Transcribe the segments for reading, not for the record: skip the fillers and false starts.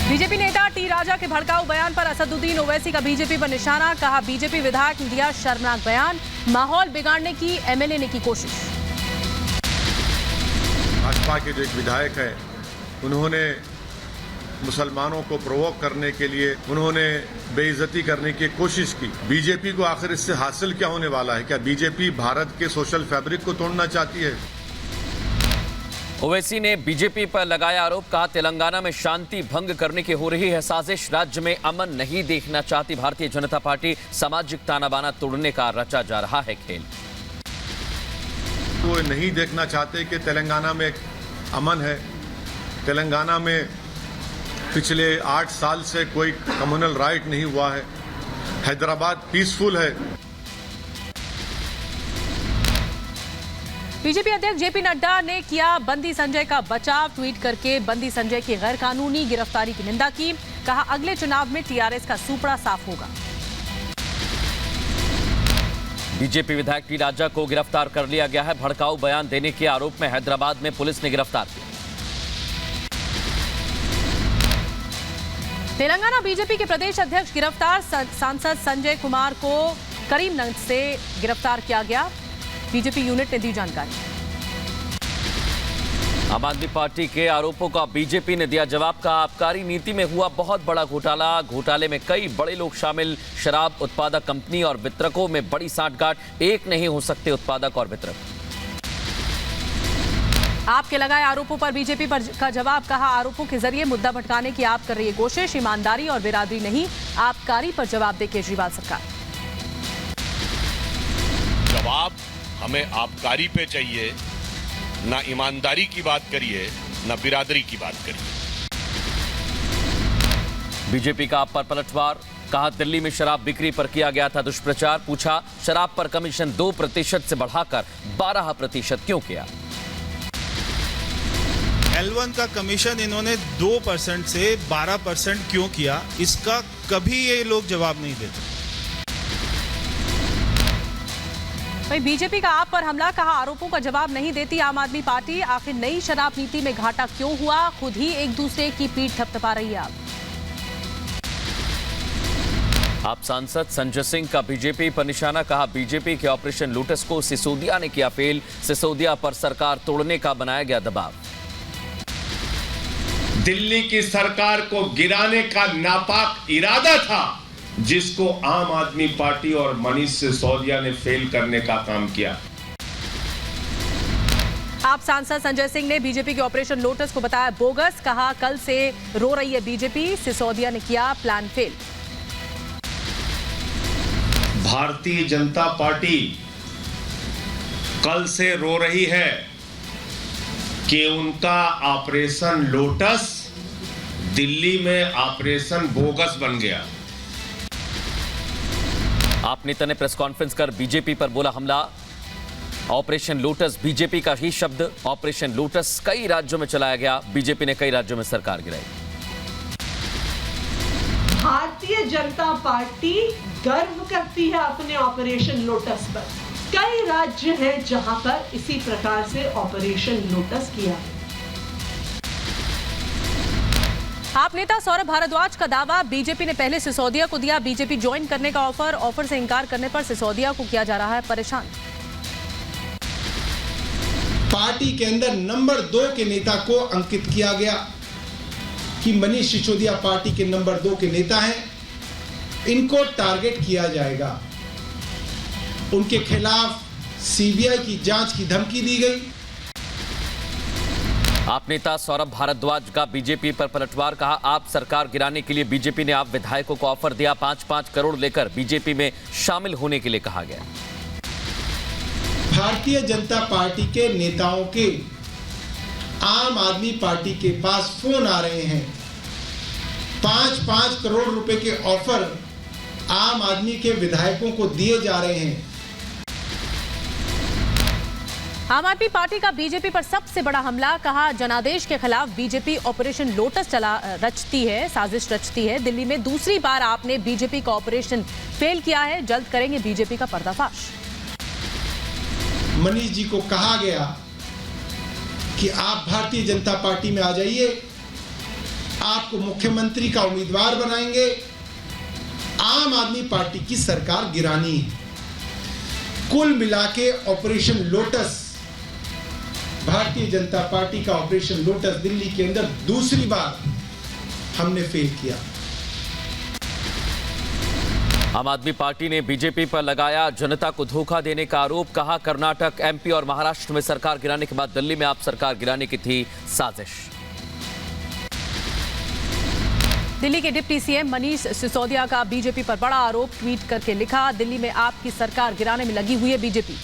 BJP नेता T राजा के भड़काऊ बयान पर असदुद्दीन ओवैसी का बीजेपी पर निशाना। कहा बीजेपी विधायक ने दिया शर्मनाक बयान, माहौल बिगाड़ने की एमएलए ने की कोशिश। भाजपा के जो एक विधायक है, उन्होंने मुसलमानों को प्रोवोक करने के लिए उन्होंने बेइज्जती करने की कोशिश की। बीजेपी को आखिर इससे हासिल क्या होने वाला है? क्या बीजेपी भारत के सोशल फैब्रिक को तोड़ना चाहती है? ओवैसी ने बीजेपी पर लगाया आरोप। कहा तेलंगाना में शांति भंग करने की हो रही है साजिश, राज्य में अमन नहीं देखना चाहती भारतीय जनता पार्टी, सामाजिक ताना बाना तोड़ने का रचा जा रहा है खेल। वो नहीं देखना चाहते कि तेलंगाना में अमन है। तेलंगाना में पिछले 8 साल से कोई कम्युनल राइट नहीं हुआ है। हैदराबाद पीसफुल है। बीजेपी अध्यक्ष जेपी नड्डा ने किया बंदी संजय का बचाव। ट्वीट करके बंदी संजय की गैर कानूनी गिरफ्तारी की निंदा की। कहा अगले चुनाव में टीआरएस का सूपड़ा साफ होगा। बीजेपी विधायक टी राजा को गिरफ्तार कर लिया गया है। भड़काऊ बयान देने के आरोप में हैदराबाद में पुलिस ने गिरफ्तार किया। तेलंगाना बीजेपी के प्रदेश अध्यक्ष गिरफ्तार। सांसद संजय कुमार को करीमगंज से गिरफ्तार किया गया। बीजेपी यूनिट ने दी जानकारी। आम आदमी पार्टी के आरोपों का बीजेपी ने दिया जवाब। का आबकारी नीति में हुआ बहुत बड़ा घोटाला, घोटाले में कई बड़े लोग शामिल। शराब उत्पादक कंपनी और वितरकों में बड़ी साठगांठ, एक नहीं हो सकते उत्पादक और वितरक। आपके लगाए आरोपों पर बीजेपी का जवाब। कहा आरोपों के जरिए मुद्दा भटकाने की आप कर रही है कोशिश, ईमानदारी और बिरादरी नहीं, आबकारी पर जवाब दे केजरीवाल सरकार। जवाब हमें आबकारी पे चाहिए, ना ईमानदारी की बात करिए, ना बिरादरी की बात करिए। बीजेपी का आप पर पलटवार। कहा दिल्ली में शराब बिक्री पर किया गया था दुष्प्रचार। पूछा शराब पर कमीशन 2% से बढ़ाकर 12% क्यों किया? L1 का कमीशन इन्होंने 2% से 12% क्यों किया, इसका कभी ये लोग जवाब नहीं देते। वहीं बीजेपी का आप पर हमला। कहा आरोपों का जवाब नहीं देती आम आदमी पार्टी, आखिर नई शराब नीति में घाटा क्यों हुआ, खुद ही एक दूसरे की पीठ थपथपा रही है। आप सांसद संजय सिंह का बीजेपी पर निशाना। कहा बीजेपी के ऑपरेशन लोटस को सिसोदिया ने किया फेल, सिसोदिया पर सरकार तोड़ने का बनाया गया दबाव। दिल्ली की सरकार को गिराने का नापाक इरादा था, जिसको आम आदमी पार्टी और मनीष सिसोदिया ने फेल करने का काम किया। आप सांसद संजय सिंह ने बीजेपी के ऑपरेशन लोटस को बताया बोगस। कहा कल से रो रही है बीजेपी, सिसोदिया ने किया plan fail. Bharatiya Janata party कल से रो रही है कि उनका ऑपरेशन लोटस दिल्ली में ऑपरेशन बोगस बन गया। आप नेता ने प्रेस कॉन्फ्रेंस कर बीजेपी पर बोला हमला। ऑपरेशन लोटस बीजेपी का ही शब्द। ऑपरेशन लोटस कई राज्यों में चलाया गया, बीजेपी ने कई राज्यों में सरकार गिराई। भारतीय जनता पार्टी गर्व करती है अपने ऑपरेशन लोटस पर। कई राज्य हैं जहां पर इसी प्रकार से ऑपरेशन लोटस किया। आप नेता सौरभ भारद्वाज का दावा। बीजेपी ने पहले सिसोदिया को दिया बीजेपी ज्वाइन करने का ऑफर से इनकार करने पर सिसोदिया को किया जा रहा है परेशान। पार्टी के अंदर नंबर 2 के नेता को अंकित किया गया कि मनीष सिसोदिया पार्टी के नंबर 2 के नेता हैं, इनको टारगेट किया जाएगा। उनके खिलाफ सीबीआई की जांच की धमकी दी गई। आप नेता सौरभ भारद्वाज का बीजेपी पर पलटवार। कहा आप सरकार गिराने के लिए बीजेपी ने आप विधायकों को ऑफर दिया, 5-5 करोड़ लेकर बीजेपी में शामिल होने के लिए कहा गया। भारतीय जनता पार्टी के नेताओं के आम आदमी पार्टी के पास फोन आ रहे हैं, 5-5 करोड़ रुपए के ऑफर आम आदमी के विधायकों को दिए जा रहे हैं। आम आदमी पार्टी का बीजेपी पर सबसे बड़ा हमला। कहा जनादेश के खिलाफ बीजेपी ऑपरेशन लोटस रचती है, साजिश रचती है। दिल्ली में दूसरी बार आपने बीजेपी का ऑपरेशन फेल किया है, जल्द करेंगे बीजेपी का पर्दाफाश। मनीष जी को कहा गया कि आप भारतीय जनता पार्टी में आ जाइए, आपको मुख्यमंत्री का उम्मीदवार बनाएंगे, आम आदमी पार्टी की सरकार गिरानी है। कुल मिलाके operation lotus, Bharatiya Janata party का ऑपरेशन लोटस दिल्ली के अंदर दूसरी बार हमने फेल किया। आम आदमी पार्टी ने बीजेपी पर लगाया जनता को धोखा देने का आरोप। कहा कर्नाटक, एमपी और महाराष्ट्र में सरकार गिराने के बाद दिल्ली में आप सरकार गिराने की थी साजिश। दिल्ली के डिप्टी सीएम मनीष सिसोदिया का बीजेपी पर बड़ा आरोप। ट्वीट करके लिखा, दिल्ली में आपकी सरकार गिराने में लगी हुई है बीजेपी।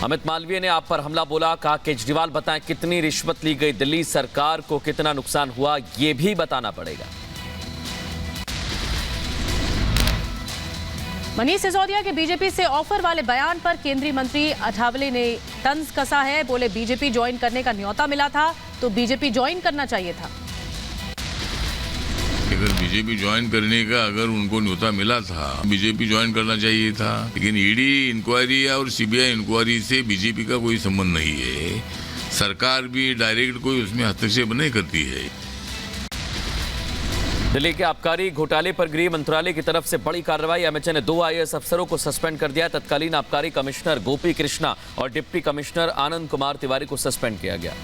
अमित मालवीय ने आप पर हमला बोला। कहा केजरीवाल बताएं कितनी रिश्वत ली गई, दिल्ली सरकार को कितना नुकसान हुआ ये भी बताना पड़ेगा। मनीष सिसोदिया के बीजेपी से ऑफर वाले बयान पर केंद्रीय मंत्री अठावले ने तंज कसा है। बोले बीजेपी ज्वाइन करने का न्योता मिला था तो बीजेपी ज्वाइन करना चाहिए था। अगर बीजेपी ज्वाइन करने का अगर उनको न्योता मिला था, बीजेपी ज्वाइन करना चाहिए था। लेकिन ईडी इंक्वायरी और सीबीआई इंक्वायरी से बीजेपी का कोई संबंध नहीं है। सरकार भी डायरेक्ट कोई उसमें हस्तक्षेप नहीं करती है। दिल्ली के आबकारी घोटाले पर गृह मंत्रालय की तरफ से बड़ी कार्रवाई। एमएचए ने 2 IAS अफसरों को सस्पेंड कर दिया। तत्कालीन आबकारी कमिश्नर गोपी कृष्णा और डिप्टी कमिश्नर आनंद कुमार तिवारी को सस्पेंड किया गया।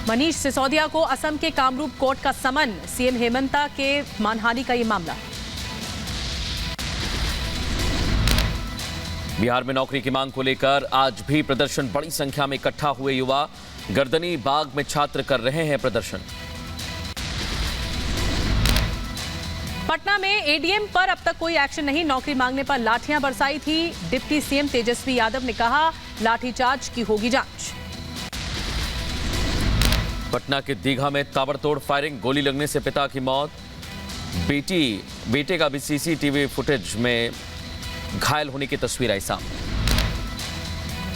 मनीष सिसोदिया को असम के कामरूप कोर्ट का समन। सीएम हेमंता के मानहानि का ये मामला। बिहार में नौकरी की मांग को लेकर आज भी प्रदर्शन। बड़ी संख्या में इकट्ठा हुए युवा गर्दनी बाग में छात्र कर रहे हैं प्रदर्शन। पटना में एडीएम पर अब तक कोई एक्शन नहीं। नौकरी मांगने पर लाठियां बरसाई थी। डिप्टी सीएम तेजस्वी यादव ने कहा लाठीचार्ज की होगी जांच। पटना के दीघा में ताबड़तोड़ फायरिंग, गोली लगने से पिता की मौत। बेटे का भी सीसीटीवी फुटेज में घायल होने की तस्वीर आई सामने।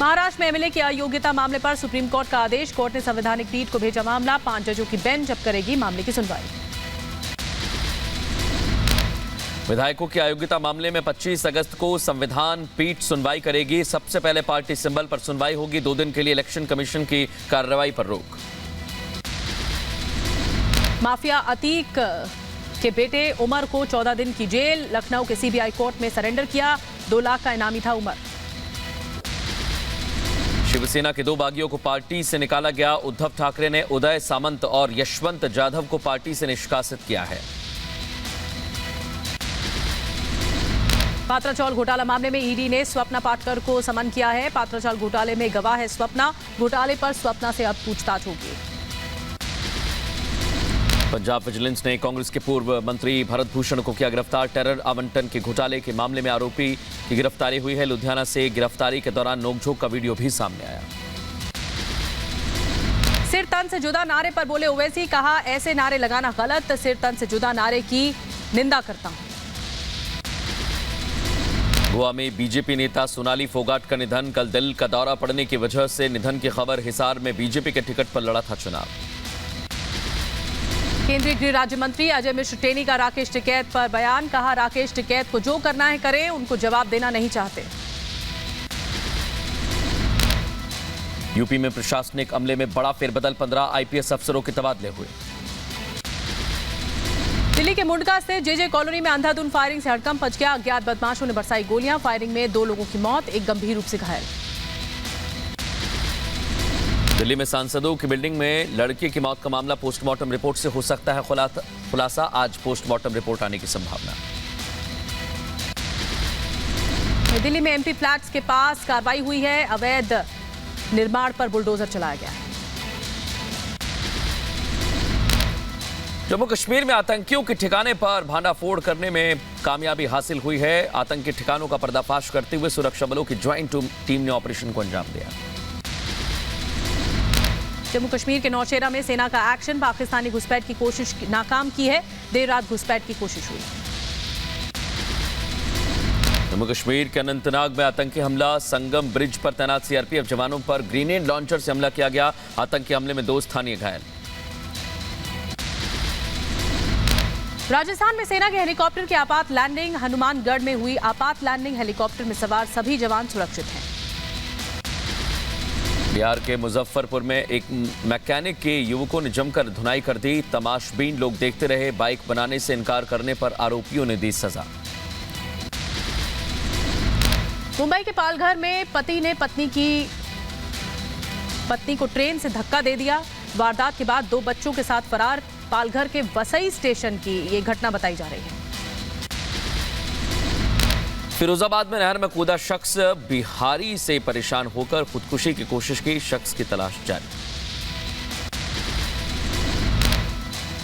महाराष्ट्र में एमएलए की अयोग्यता मामले पर सुप्रीम कोर्ट का आदेश। कोर्ट ने संवैधानिक पीठ को भेजा मामला। 5 जजों की बेंच अब करेगी मामले की सुनवाई। विधायकों की अयोग्यता मामले में 25 अगस्त को संविधान पीठ सुनवाई करेगी। सबसे पहले पार्टी सिंबल पर सुनवाई होगी। 2 दिन के लिए इलेक्शन कमीशन की कार्रवाई पर रोक। माफिया अतीक के बेटे उमर को 14 दिन की जेल। लखनऊ के सीबीआई कोर्ट में सरेंडर किया। 2 लाख का इनामी था उमर। शिवसेना के 2 बागियों को पार्टी से निकाला गया। उद्धव ठाकरे ने उदय सामंत और यशवंत जाधव को पार्टी से निष्कासित किया है। पात्राचौल घोटाला मामले में ईडी ने स्वप्ना पाटकर को समन किया है। पात्राचौल घोटाले में गवाह है स्वप्ना। घोटाले पर स्वप्ना से अब पूछताछ होगी। पंजाब विजिलेंस ने कांग्रेस के पूर्व मंत्री भरत भूषण को किया गिरफ्तार। टेरर आवंटन के घोटाले के मामले में आरोपी की गिरफ्तारी हुई है। लुधियाना से गिरफ्तारी के दौरान नोकझोंक का वीडियो भी सामने आया। सिर तन से जुदा नारे पर बोले ओवैसी। कहा ऐसे नारे लगाना गलत। सिर तन से जुदा नारे की निंदा करता हूं। गोवा में बीजेपी नेता सोनाली फोगाट का निधन। कल दिल का दौरा पड़ने की वजह से निधन की खबर। हिसार में बीजेपी के टिकट पर लड़ा था चुनाव। केंद्रीय गृह राज्य मंत्री अजय मिश्र टेनी का राकेश टिकैत पर बयान। कहा राकेश टिकैत को जो करना है करें, उनको जवाब देना नहीं चाहते। यूपी में प्रशासनिक अमले में बड़ा फेरबदल। 15 आईपीएस अफसरों के तबादले हुए। दिल्ली के मुंडका से जेजे कॉलोनी में अंधाधुंध फायरिंग से हड़कंप मच गया। अज्ञात बदमाशों ने बरसाई गोलियां। फायरिंग में 2 लोगों की मौत, एक गंभीर रूप से घायल। दिल्ली में सांसदों की बिल्डिंग में लड़के की मौत का मामला। पोस्टमार्टम रिपोर्ट से हो सकता है खुलासा। आज पोस्टमार्टम रिपोर्ट आने की संभावना। दिल्ली में एमपी फ्लैट्स के पास कार्रवाई हुई है। अवैध निर्माण पर बुलडोजर चलाया गया है। जम्मू कश्मीर में आतंकियों के ठिकाने पर भांडाफोड़ करने में कामयाबी हासिल हुई है। आतंकी ठिकानों का पर्दाफाश करते हुए सुरक्षा बलों की ज्वाइंट टीम ने ऑपरेशन को अंजाम दिया। जम्मू कश्मीर के नौशेरा में सेना का एक्शन। पाकिस्तानी घुसपैठ की कोशिश नाकाम की है। देर रात घुसपैठ की कोशिश हुई। जम्मू कश्मीर के अनंतनाग में आतंकी हमला। संगम ब्रिज पर तैनात सीआरपीएफ जवानों पर ग्रेनेड लॉन्चर से हमला किया गया। आतंकी हमले में 2 स्थानीय घायल। राजस्थान में सेना के हेलीकॉप्टर की आपात लैंडिंग। हनुमानगढ़ में हुई आपात लैंडिंग। हेलीकॉप्टर में सवार सभी जवान सुरक्षित हैं। बिहार के मुजफ्फरपुर में एक मैकेनिक के युवकों ने जमकर धुनाई कर दी। तमाशबीन लोग देखते रहे। बाइक बनाने से इनकार करने पर आरोपियों ने दी सजा। मुंबई के पालघर में पति ने पत्नी को ट्रेन से धक्का दे दिया। वारदात के बाद 2 बच्चों के साथ फरार। पालघर के वसई स्टेशन की ये घटना बताई जा रही है। फिरोजाबाद में नहर में कूदा शख्स, बिहारी से परेशान होकर खुदकुशी की कोशिश की। शख्स की तलाश जारी।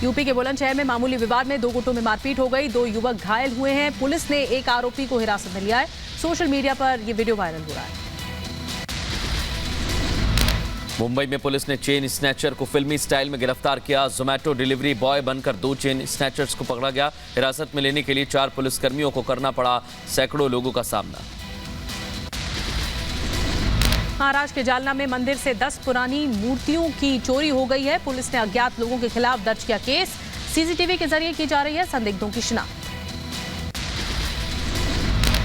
यूपी के बुलंदशहर में मामूली विवाद में 2 गुटों में मारपीट हो गई। 2 युवक घायल हुए हैं। पुलिस ने एक आरोपी को हिरासत में लिया है। सोशल मीडिया पर यह वीडियो वायरल हो रहा है। मुंबई में पुलिस ने चेन स्नैचर को फिल्मी स्टाइल में गिरफ्तार किया। जोमेटो डिलीवरी बॉय बनकर 2 चेन स्नैचर्स को पकड़ा गया। हिरासत में लेने के लिए 4 पुलिसकर्मियों को करना पड़ा सैकड़ों लोगों का सामना। महाराष्ट्र के जालना में मंदिर से 10 पुरानी मूर्तियों की चोरी हो गई है। पुलिस ने अज्ञात लोगों के खिलाफ दर्ज किया केस। सीसीटीवी के जरिए की जा रही है संदिग्धों की शिनाख्त।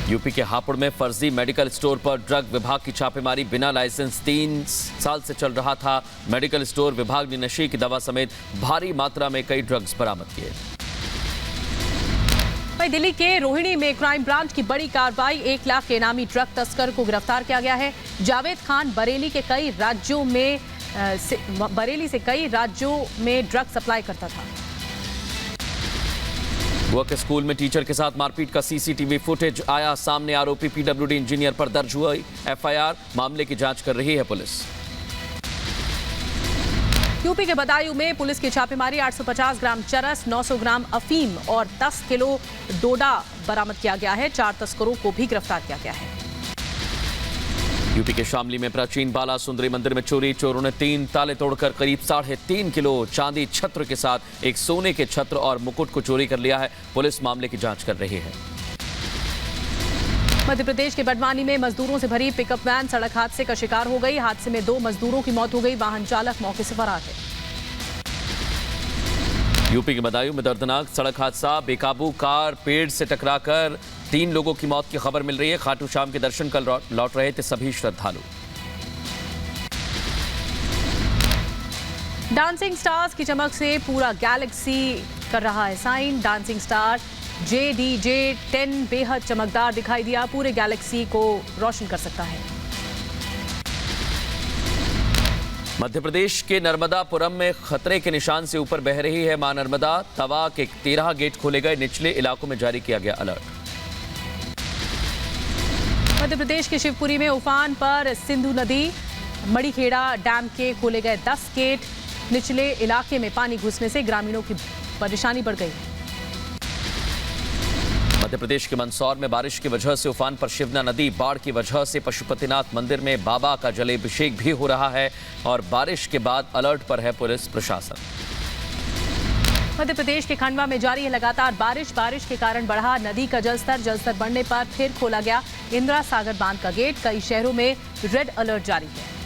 यूपी के हापुड़ में फर्जी मेडिकल स्टोर पर ड्रग विभाग की छापेमारी। बिना लाइसेंस 3 साल से चल रहा था मेडिकल स्टोर। विभाग ने नशे की दवा समेत भारी मात्रा में कई ड्रग्स बरामद किए। वहीं दिल्ली के रोहिणी में क्राइम ब्रांच की बड़ी कार्रवाई। 1 लाख के इनामी ड्रग तस्कर को गिरफ्तार किया गया है। जावेद खान बरेली से कई राज्यों में ड्रग सप्लाई करता था। गोवा के स्कूल में टीचर के साथ मारपीट का सीसीटीवी फुटेज आया सामने। आरोपी पीडब्ल्यूडी इंजीनियर पर दर्ज हुआ एफआईआर। मामले की जांच कर रही है पुलिस। यूपी के बदायूं में पुलिस की छापेमारी। 850 ग्राम चरस, 900 ग्राम अफीम और 10 किलो डोडा बरामद किया गया है। 4 तस्करों को भी गिरफ्तार किया गया है। यूपी के शामली में प्राचीन बाला सुंदरी मंदिर में चोरी। चोरों ने 3 ताले तोड़कर करीब 3.5 किलो चांदी छत्र के साथ एक सोने के छत्र और मुकुट को चोरी कर लिया है। पुलिस मामले की जांच कर रही है। मध्य प्रदेश के बड़वानी में मजदूरों से भरी पिकअप वैन सड़क हादसे का शिकार हो गई। हादसे में 2 मजदूरों की मौत हो गई। वाहन चालक मौके से फरार है। यूपी के बदायूं में दर्दनाक सड़क हादसा। बेकाबू कार पेड़ से टकराकर 3 लोगों की मौत की खबर मिल रही है। खाटू श्याम के दर्शन कर लौट रहे थे सभी श्रद्धालु। डांसिंग स्टार्स की चमक से पूरा गैलेक्सी कर रहा है साइन। डांसिंग स्टार JDJ10 बेहद चमकदार दिखाई दिया। पूरे गैलेक्सी को रोशन कर सकता है। मध्य प्रदेश के नर्मदापुरम में खतरे के निशान से ऊपर बह रही है मां नर्मदा। तवा के 13 गेट खोले गए। निचले इलाकों में जारी किया गया अलर्ट। मध्य प्रदेश के शिवपुरी में उफान पर सिंधु नदी। मड़ीखेड़ा डैम के खोले गए 10 गेट। निचले इलाके में पानी घुसने से ग्रामीणों की परेशानी बढ़ गई। मध्य प्रदेश के मंदसौर में बारिश की वजह से उफान पर शिवना नदी। बाढ़ की वजह से पशुपतिनाथ मंदिर में बाबा का जलाभिषेक भी हो रहा है और बारिश के बाद अलर्ट पर है पुलिस प्रशासन। मध्य प्रदेश के खंडवा में जारी है लगातार बारिश। बारिश के कारण बढ़ा नदी का जलस्तर बढ़ने पर फिर खोला गया इंदिरा सागर बांध का गेट। कई शहरों में रेड अलर्ट जारी है।